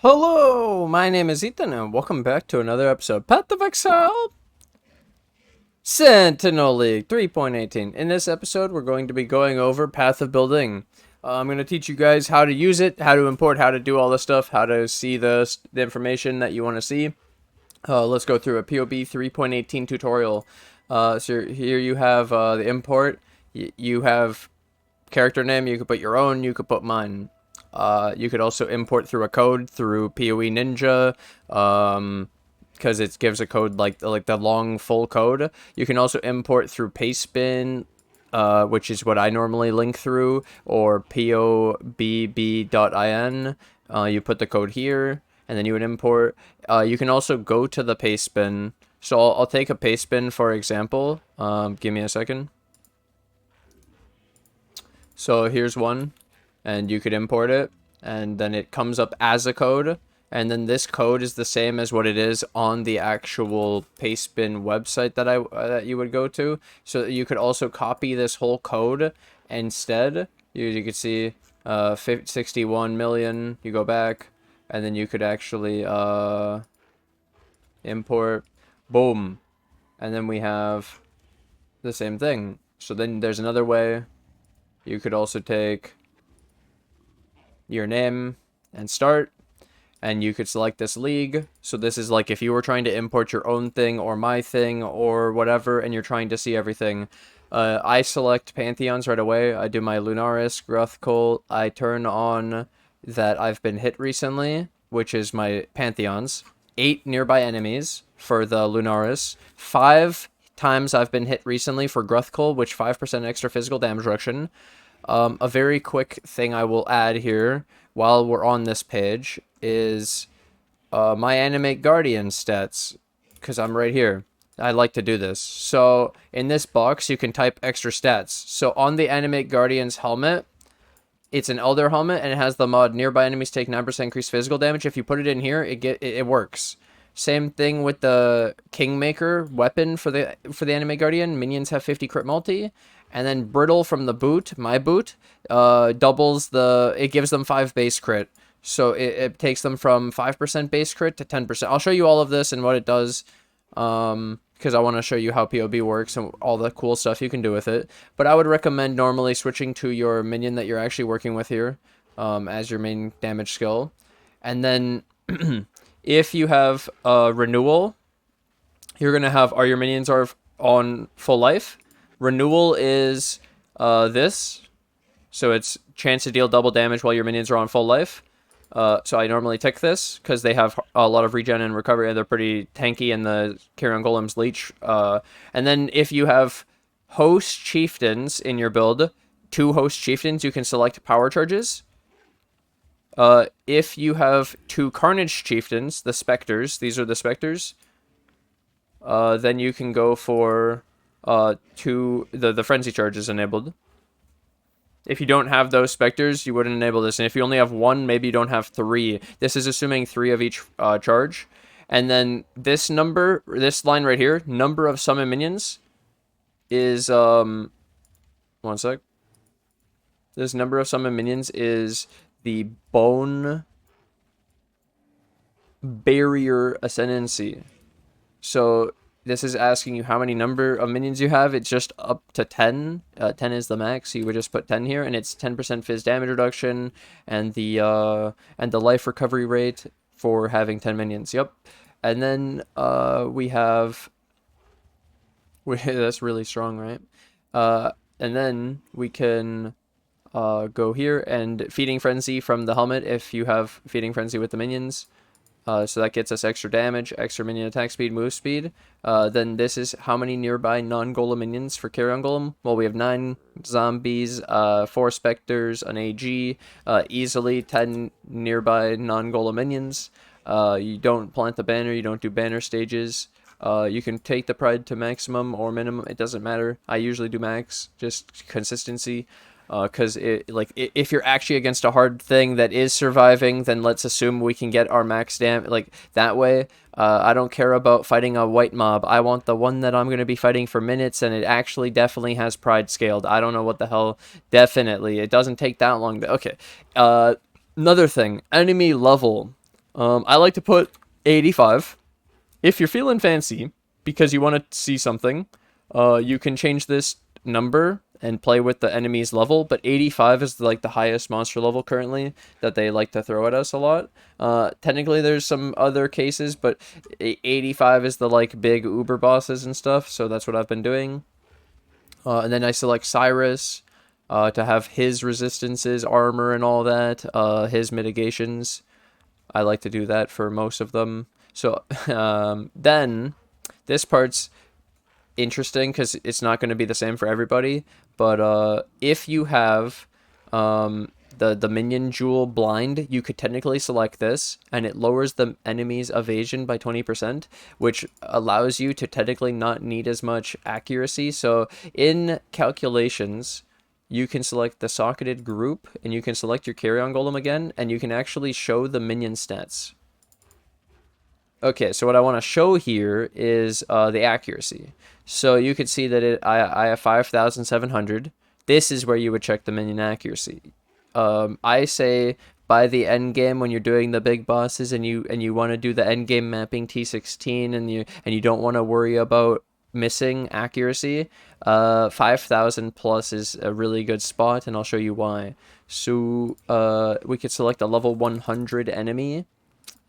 Hello, my name is Ethan, and welcome back to another episode of Path of Exile Sentinel League 3.18. In this episode, we're going to be going over Path of Building. I'm going to teach you guys how to use it, how to import, how to do all this stuff, how to see the information that you want to see. Let's go through a POB 3.18 tutorial. So here you have the import. You have character name. You could put your own. You could put mine. You could also import through a code through PoE Ninja, because it gives a code like the long full code. You can also import through Pastebin, which is what I normally link through, or pobb.in. You put the code here, and then you would import. You can also go to the Pastebin. So I'll take a Pastebin for example. Give me a second. So here's one. And you could import it, and then it comes up as a code, and then this code is the same as what it is on the actual Pastebin website that you would go to. So you could also copy this whole code instead. You could see 61 million. You go back, and then you could actually import, boom, and then we have the same thing. So then there's another way. You could also take your name and start, and you could select this league. So this is like if you were trying to import your own thing or my thing or whatever, and you're trying to see everything. I select Pantheons right away. I do my lunaris, gruthkul. I turn on that I've been hit recently, which is my Pantheons. 8 nearby enemies for the lunaris. 5 times I've been hit recently for gruthkul, which 5% extra physical damage reduction. A very quick thing I will add here while we're on this page is my Animate Guardian stats, because I'm right here. I like to do this. So in this box, you can type extra stats. So on the Animate Guardian's helmet, it's an Elder helmet, and it has the mod nearby enemies take 9% increased physical damage. If you put it in here, it works. Same thing with the Kingmaker weapon for the Animate Guardian. Minions have 50 crit multi. And then Brittle from the boot, my boot, doubles it gives them 5 base crit. So it takes them from 5% base crit to 10%. I'll show you all of this and what it does, because I want to show you how POB works and all the cool stuff you can do with it. But I would recommend normally switching to your minion that you're actually working with here as your main damage skill. And then if you have renewal, you're going to have your minions are on full life. Renewal is this, so it's chance to deal double damage while your minions are on full life. So I normally tick this because they have a lot of regen and recovery, and they're pretty tanky, and the Carrion Golem's leech. And then if you have host chieftains in your build, 2 host chieftains, you can select power charges. If you have 2 Carnage Chieftains, the Spectres, these are the Spectres, then you can go for the frenzy charge is enabled. If you don't have those Spectres, you wouldn't enable this. And if you only have 1, maybe you don't have 3. This is assuming 3 of each charge. And then this line right here, number of summon minions, is one sec. This number of summon minions is the bone barrier ascendancy. So this is asking you how many number of minions you have. It's just up to 10. 10 is the max. So you would just put 10 here, and it's 10% phys damage reduction, and the life recovery rate for having 10 minions. Yep. And then we have that's really strong, right? And then we can go here and feeding frenzy from the helmet if you have feeding frenzy with the minions. So that gets us extra damage, extra minion attack speed, move speed. Then this is how many nearby non-golem minions for Carrion Golem. Well, we have 9 zombies, 4 specters, an AG, easily 10 nearby non-golem minions. You don't plant the banner, you don't do banner stages. You can take the pride to maximum or minimum, it doesn't matter. I usually do max, just consistency. Because if you're actually against a hard thing that is surviving, then let's assume we can get our max damage that way. I don't care about fighting a white mob. I want the one that I'm going to be fighting for minutes, and it actually definitely has pride scaled. I don't know what the hell. Definitely, it doesn't take that long. Okay. Another thing, enemy level. I like to put 85. If you're feeling fancy, because you want to see something, you can change this number and play with the enemy's level, but 85 is like the highest monster level currently that they like to throw at us a lot. Technically there's some other cases, but 85 is the like big uber bosses and stuff, so that's what I've been doing. And then I select Cyrus to have his resistances, armor, and all that, his mitigations. I like to do that for most of them. So then this part's interesting because it's not going to be the same for everybody. But if you have the minion jewel blind, you could technically select this, and it lowers the enemy's evasion by 20%, which allows you to technically not need as much accuracy. So in calculations, you can select the socketed group, and you can select your carry-on golem again, and you can actually show the minion stats. Okay, so what I want to show here is the accuracy. So you can see that I have 5,700. This is where you would check the minion accuracy. I say by the end game when you're doing the big bosses and you want to do the end game mapping T16 and you don't want to worry about missing accuracy, 5,000 plus is a really good spot, and I'll show you why. So we could select a level 100 enemy,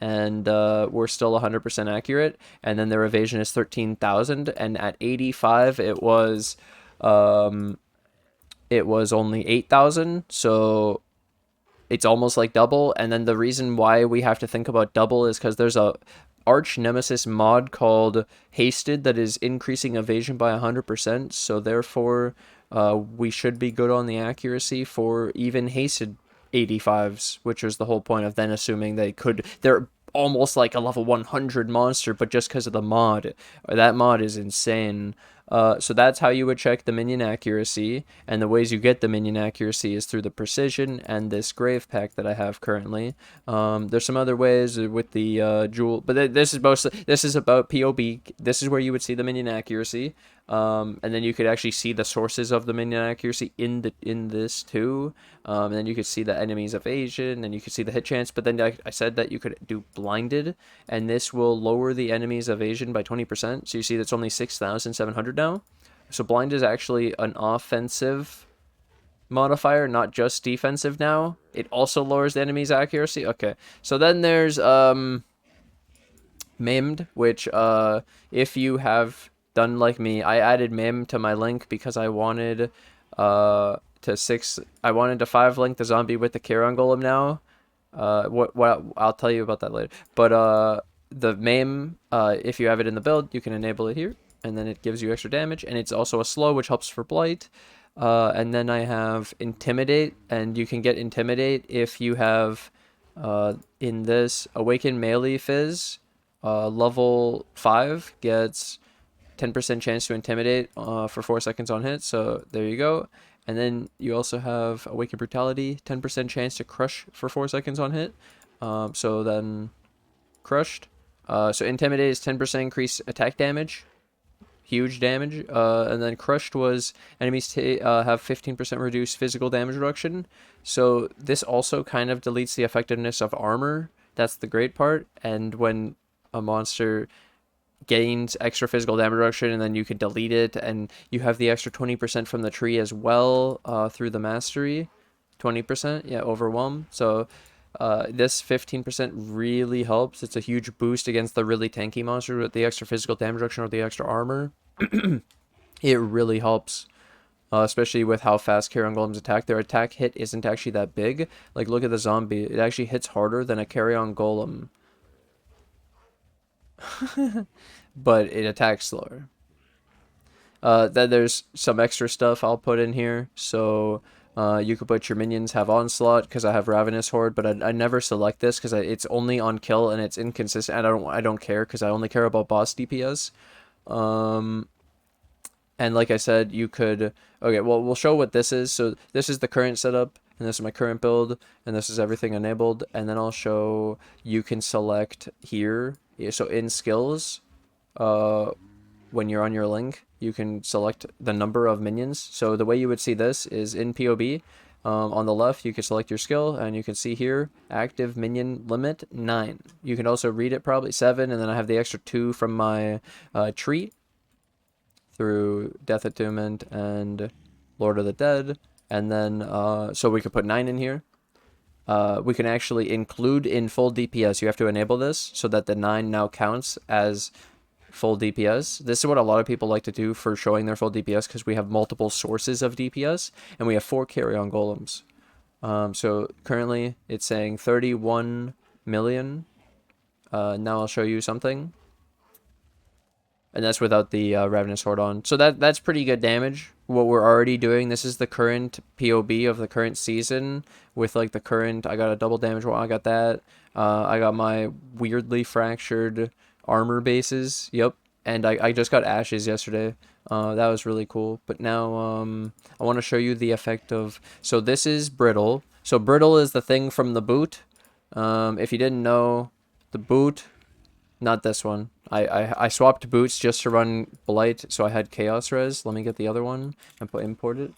and we're still 100% accurate, and then their evasion is 13,000, and at 85 it was only 8,000, so it's almost like double. And then the reason why we have to think about double is because there's a arch nemesis mod called Hasted that is increasing evasion by 100%, so therefore we should be good on the accuracy for even Hasted 85s, which was the whole point of then assuming they're almost like a level 100 monster, but just because of the mod. That mod is insane. So that's how you would check the minion accuracy, and the ways you get the minion accuracy is through the precision and this grave pack that I have currently. There's some other ways with the jewel, but this is about POB. This is where you would see the minion accuracy. And then you could actually see the sources of the minion accuracy in this too. And then you could see the enemy's evasion, and you could see the hit chance. But then I said that you could do blinded, and this will lower the enemy's evasion by 20%. So you see that's only 6,700 now. So blind is actually an offensive modifier, not just defensive now. It also lowers the enemy's accuracy. Okay, so then there's maimed, which if you have done like me, I added Mim to my link because I wanted to 5 link the zombie with the Charon Golem now. What I'll tell you about that later. But the Mim, if you have it in the build, you can enable it here, and then it gives you extra damage, and it's also a slow, which helps for blight. And then I have Intimidate, and you can get Intimidate if you have in this Awaken Melee Fizz, level 5 gets 10% chance to Intimidate for 4 seconds on hit, so there you go. And then you also have Awaken Brutality, 10% chance to crush for 4 seconds on hit. So then crushed. So Intimidate is 10% increase attack damage, huge damage. And then crushed was enemies have 15% reduced physical damage reduction. So this also kind of deletes the effectiveness of armor. That's the great part. And when a monster gains extra physical damage reduction, and then you can delete it, and you have the extra 20% from the tree as well through the mastery. 20%, yeah, overwhelm. So this 15% really helps. It's a huge boost against the really tanky monster with the extra physical damage reduction or the extra armor. It really helps, especially with how fast Carrion Golems attack. Their attack hit isn't actually that big. Like, look at the zombie. It actually hits harder than a Carrion Golem. But it attacks slower. Then there's some extra stuff I'll put in here. So you could put your minions have Onslaught, because I have Ravenous Horde, but I never select this because it's only on kill and it's inconsistent. I don't care because I only care about boss DPS. And like I said, you could... Okay, well, we'll show what this is. So this is the current setup, and this is my current build, and this is everything enabled. And then I'll show you can select here. So in skills, when you're on your link, you can select the number of minions. So the way you would see this is in POB, On the left, you can select your skill, and you can see here, active minion limit 9. You can also read it probably 7, and then I have the extra 2 from my tree through Death Attunement and Lord of the Dead. And then, so we could put 9 in here. We can actually include in full DPS. You have to enable this so that the 9 now counts as full DPS. This is what a lot of people like to do for showing their full DPS, because we have multiple sources of DPS, and we have 4 carry-on golems. So currently it's saying 31 million. Now I'll show you something. And that's without the Ravenous Horde on. So that's pretty good damage. What we're already doing, this is the current POB of the current season with like the current, I got a double damage one, I got that. I got my weirdly fractured armor bases, yep. And I just got ashes yesterday. That was really cool. But now I want to show you the effect of, so this is brittle. So brittle is the thing from the boot. If you didn't know, the boot, not this one. I swapped boots just to run Blight, so I had Chaos Res. Let me get the other one and import it.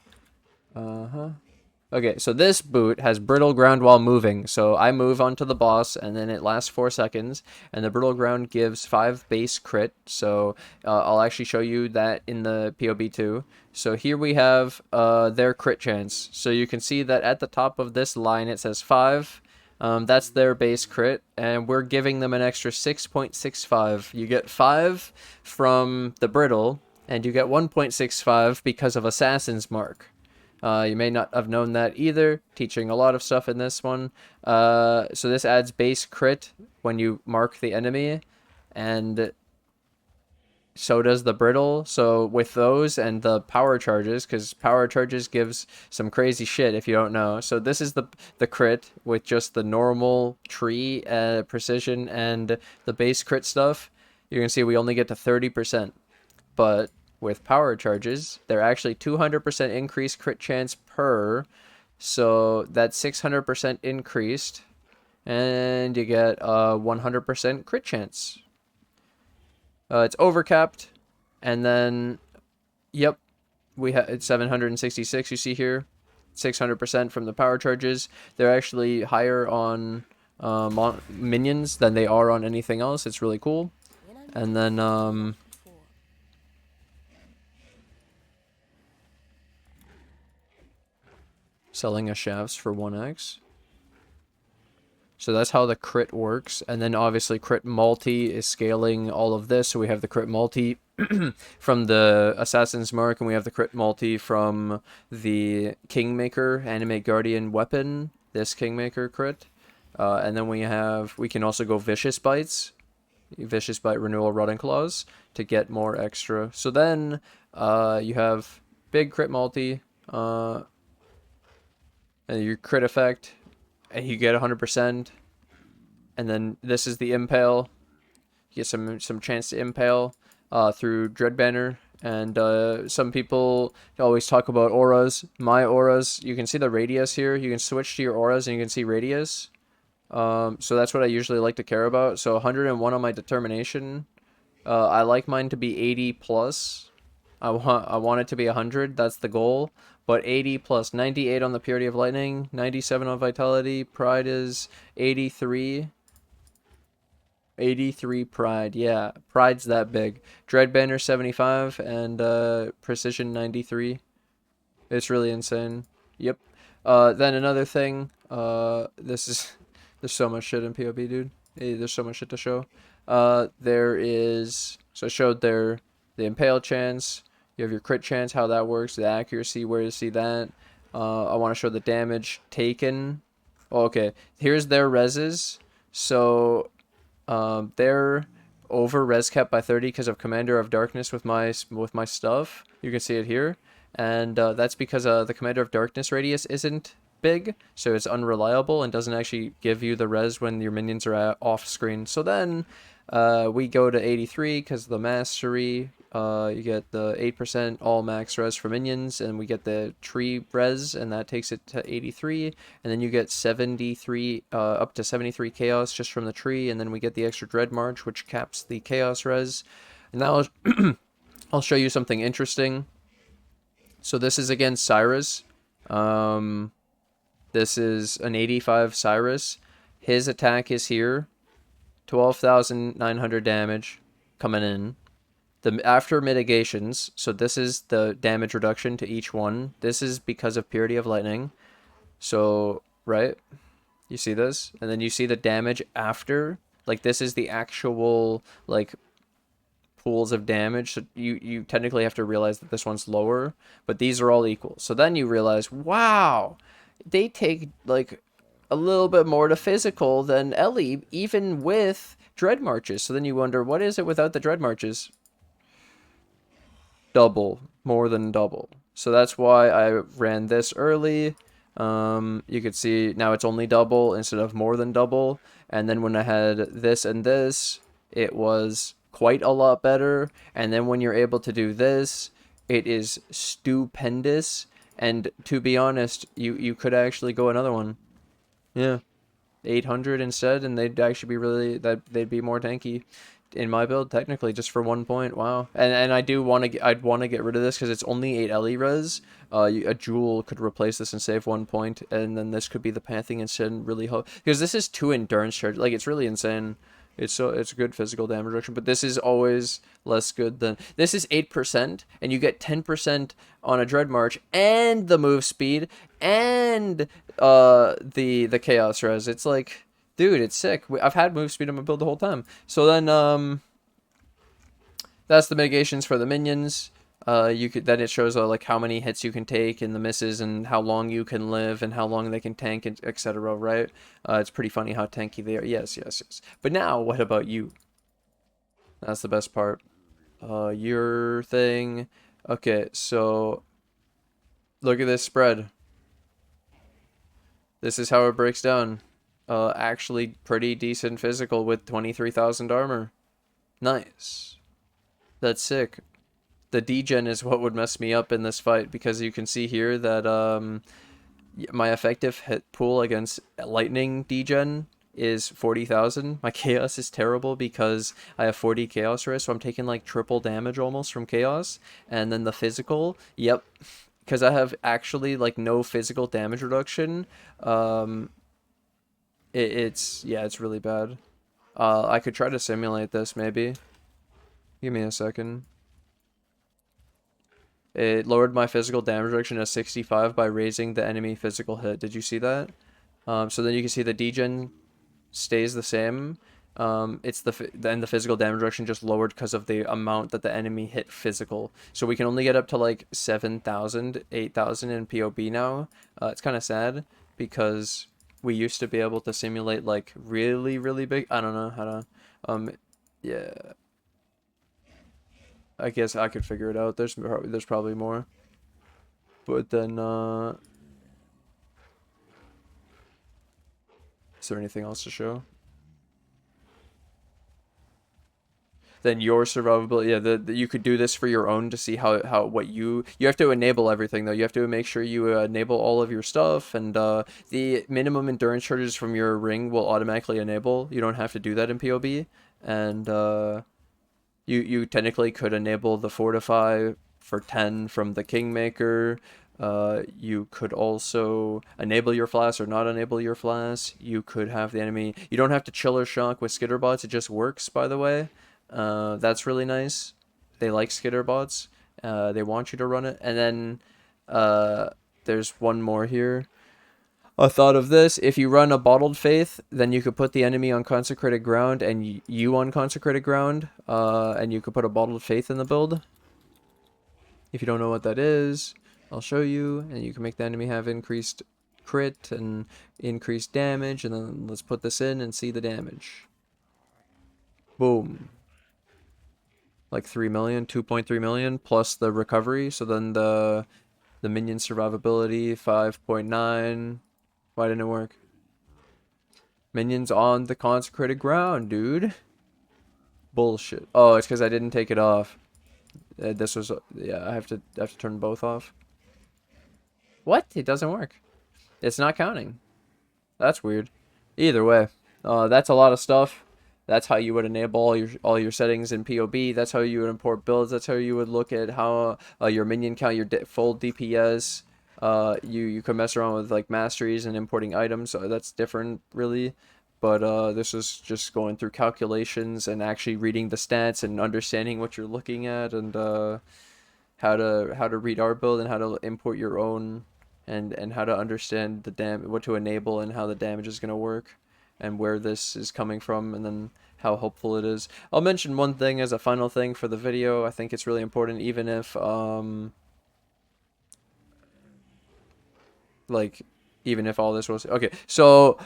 Okay, so this boot has brittle ground while moving. So I move onto the boss, and then it lasts 4 seconds, and the brittle ground gives 5 base crit. So I'll actually show you that in the POB too. So here we have their crit chance. So you can see that at the top of this line it says 5. That's their base crit, and we're giving them an extra 6.65. You get 5 from the brittle, and you get 1.65 because of Assassin's Mark. You may not have known that either, teaching a lot of stuff in this one. So this adds base crit when you mark the enemy, and so does the brittle. So with those and the power charges, because power charges gives some crazy shit if you don't know. So this is the crit with just the normal tree precision and the base crit stuff. You can see we only get to 30%. But with power charges, they're actually 200% increased crit chance per. So that's 600% increased. And you get 100% crit chance. It's overcapped, and then, yep, we have it's 766. You see here, 600% from the power charges. They're actually higher on minions than they are on anything else. It's really cool. And then selling a shafts for 1x. So that's how the crit works. And then obviously crit multi is scaling all of this. So we have the crit multi from the Assassin's Mark, and we have the crit multi from the Kingmaker Animate Guardian weapon, this Kingmaker crit. And then we can also go Vicious Bites, Vicious Bite Renewal Rotting Claws to get more extra. So then you have big crit multi, and your crit effect, and you get 100%. And then this is the impale. You get some chance to impale through Dread Banner. And some people always talk about auras. My auras, you can see the radius here. You can switch to your auras and you can see radius. So that's what I usually like to care about. So 101 on my determination. I like mine to be 80 plus. I want it to be 100. That's the goal. But 80 plus 98 on the Purity of Lightning, 97 on Vitality. Pride is 83. 83 Pride, yeah. Pride's that big. Dread Banner 75 and Precision 93. It's really insane. Yep. Then another thing. There's so much shit in PoB, dude. Hey, there's so much shit to show. There is. So I showed the impale chance. You have your crit chance, how that works, the accuracy, where to see that. I want to show the damage taken. Oh, okay, here's their reses. So they're over res kept by 30 because of Commander of Darkness with my stuff. You can see it here. And that's because the Commander of Darkness radius isn't big, so it's unreliable and doesn't actually give you the res when your minions are off screen. So then we go to 83 because of the mastery. You get the 8% all max res for minions, and we get the tree res, and that takes it to 83. And then you get 73, up to 73 chaos just from the tree, and then we get the extra Dread March, which caps the chaos res. And now I'll show you something interesting. So this is against Cyrus. This is an 85 Cyrus. His attack is here. 12,900 damage coming in. After mitigations, so this is the damage reduction to each one. This is because of Purity of Lightning. So, right? You see this? And then you see the damage after. Like, this is the actual, like, pools of damage. So you technically have to realize that this one's lower, but these are all equal. So then you realize, wow, they take, like, a little bit more to physical than Ellie, even with Dread Marches. So then you wonder, what is it without the Dread Marches? Double, more than double. So that's why I ran this early. You could see now it's only double instead of more than double. And then when I had this and this, it was quite a lot better. And then when you're able to do this, it is stupendous. And to be honest, you could actually go another one. Yeah. 800 instead, and they'd actually be really, they'd be more tanky in my build technically, just for 1 point. Wow. And I do want to I'd want to get rid of this because it's only 8 LE res. A jewel could replace this and save 1 point, and then this could be the Pantheon instead, and really hope, because this is 2 endurance charge. Like, it's really insane. It's good physical damage reduction, but this is always less good than this. Is 8%, and you get 10% on a Dread March and the move speed and the chaos res. It's like, dude, it's sick. I've had move speed on my build the whole time. So then that's the mitigations for the minions. Then it shows like how many hits you can take and the misses and how long you can live and how long they can tank, etc. Right? It's pretty funny how tanky they are. Yes. But now, what about you? That's the best part. Your thing. Okay, so look at this spread. This is how it breaks down. Actually pretty decent physical with 23,000 armor. Nice. That's sick. The degen is what would mess me up in this fight, because you can see here that my effective hit pool against lightning degen is 40,000. My chaos is terrible because I have 40 chaos risk, so I'm taking like triple damage almost from chaos. And then the physical, yep, because I have actually like no physical damage reduction. It's really bad. I could try to simulate this maybe. Give me a second. It lowered my physical damage reduction to 65 by raising the enemy physical hit. Did you see that? So then you can see the degen stays the same. It's then the physical damage reduction just lowered because of the amount that the enemy hit physical. So we can only get up to like 7,000, 8,000 in POB now. It's kind of sad because we used to be able to simulate like really, really big. I don't know how to. Yeah. I guess I could figure it out. There's probably more. But then, is there anything else to show? Then your survivability, yeah, you could do this for your own to see what you have to enable everything though. You have to make sure you enable all of your stuff, and the minimum endurance charges from your ring will automatically enable. You don't have to do that in POB, and you technically could enable the fortify for 10 from the Kingmaker. You could also enable your flash or not enable your flash. You could have the enemy. You don't have to chill or shock with skitterbots. It just works, by the way. That's really nice. They like skitterbots. They want you to run it. And then there's one more here. A thought of this: if you run a Bottled Faith, then you could put the enemy on consecrated ground and you on consecrated ground, and you could put a Bottled Faith in the build. If you don't know what that is, I'll show you, and you can make the enemy have increased crit and increased damage, and then let's put this in and see the damage. Boom. Like 3 million, 2.3 million, plus the recovery, so then the minion survivability, 5.9. Why didn't it work? Minions on the consecrated ground, dude. Bullshit. Oh, it's because I didn't take it off. This was, yeah, I have to turn both off. What? It doesn't work. It's not counting. That's weird. Either way, that's a lot of stuff. That's how you would enable all your settings in POB. That's how you would import builds. That's how you would look at how your minion count, your full DPS. You can mess around with like masteries and importing items, so that's different really. But this was just going through calculations and actually reading the stats and understanding what you're looking at, and how to read our build and how to import your own, and how to understand what to enable and how the damage is gonna work, and where this is coming from, and then how helpful it is. I'll mention one thing as a final thing for the video. I think it's really important, even if like even if all this was okay. So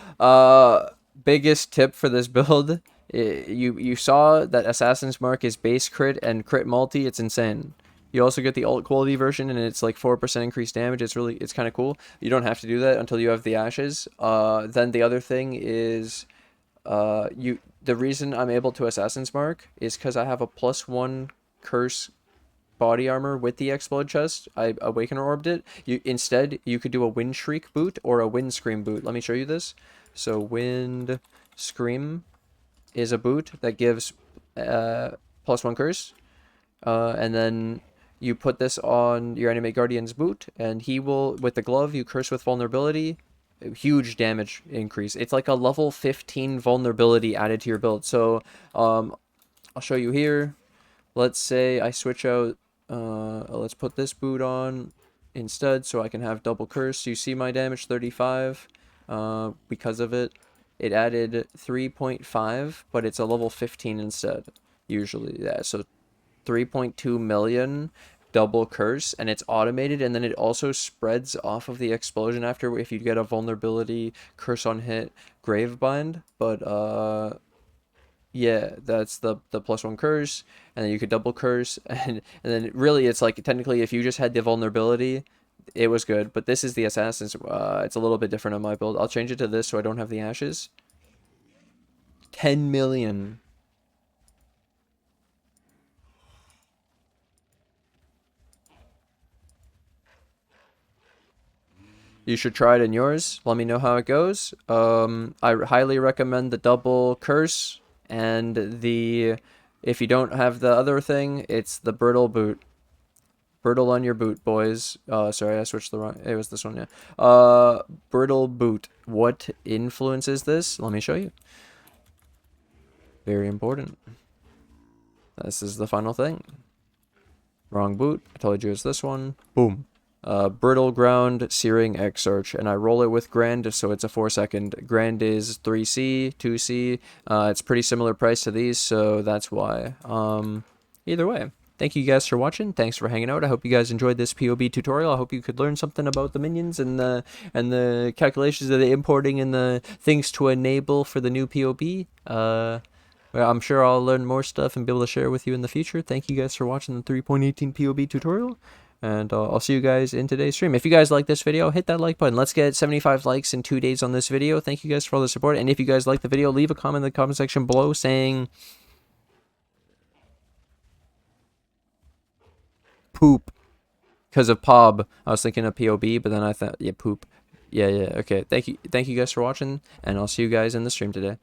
biggest tip for this build, you saw that Assassin's Mark is base crit and crit multi. It's insane. You also get the alt quality version, and it's like 4% increased damage. It's kind of cool. You don't have to do that until you have the ashes. Then the other thing is, the reason I'm able to Assassin's Mark is because I have a +1 curse body armor with the explode chest. I awakener orbed it. You could do a wind shriek boot or a wind scream boot. Let me show you this. So wind scream is a boot that gives +1 curse, and then you put this on your Animate Guardian's boot, and he will, with the glove, you curse with vulnerability. Huge damage increase. It's like a level 15 vulnerability added to your build. So I'll show you here. Let's say I switch out, let's put this boot on instead so I can have double curse. You see my damage 35 because of it. It added 3.5, but it's a level 15 instead, usually. Yeah, so 3.2 million double curse, and it's automated, and then it also spreads off of the explosion after if you get a vulnerability, curse on hit, grave bind. But yeah, that's the +1 curse, and then you could double curse, and then really it's like technically if you just had the vulnerability, it was good. But this is the assassins. It's a little bit different on my build. I'll change it to this so I don't have the ashes. 10 million. You should try it in yours. Let me know how it goes. I highly recommend the double curse, and if you don't have the other thing, it's the brittle boot. Brittle on your boot, boys. Sorry, I switched the wrong. It was this one, yeah. Brittle boot. What influences this? Let me show you. Very important. This is the final thing. Wrong boot. I told you it's this one. Boom. Brittle ground, searing exarch, and I roll it with grand, so it's a 4-second. Grand is 3C, 2C. It's pretty similar price to these, so that's why. Either way, thank you guys for watching. Thanks for hanging out. I hope you guys enjoyed this POB tutorial. I hope you could learn something about the minions and the calculations of the importing and the things to enable for the new POB. Well, I'm sure I'll learn more stuff and be able to share with you in the future. Thank you guys for watching the 3.18 POB tutorial. And I'll see you guys in today's stream. If you guys like this video, hit that like button. Let's get 75 likes in 2 days on this video. Thank you guys for all the support. And if you guys like the video, leave a comment in the comment section below saying poop. Because of POB. I was thinking of POB, but then I thought, yeah, poop. Yeah, okay. Thank you guys for watching, and I'll see you guys in the stream today.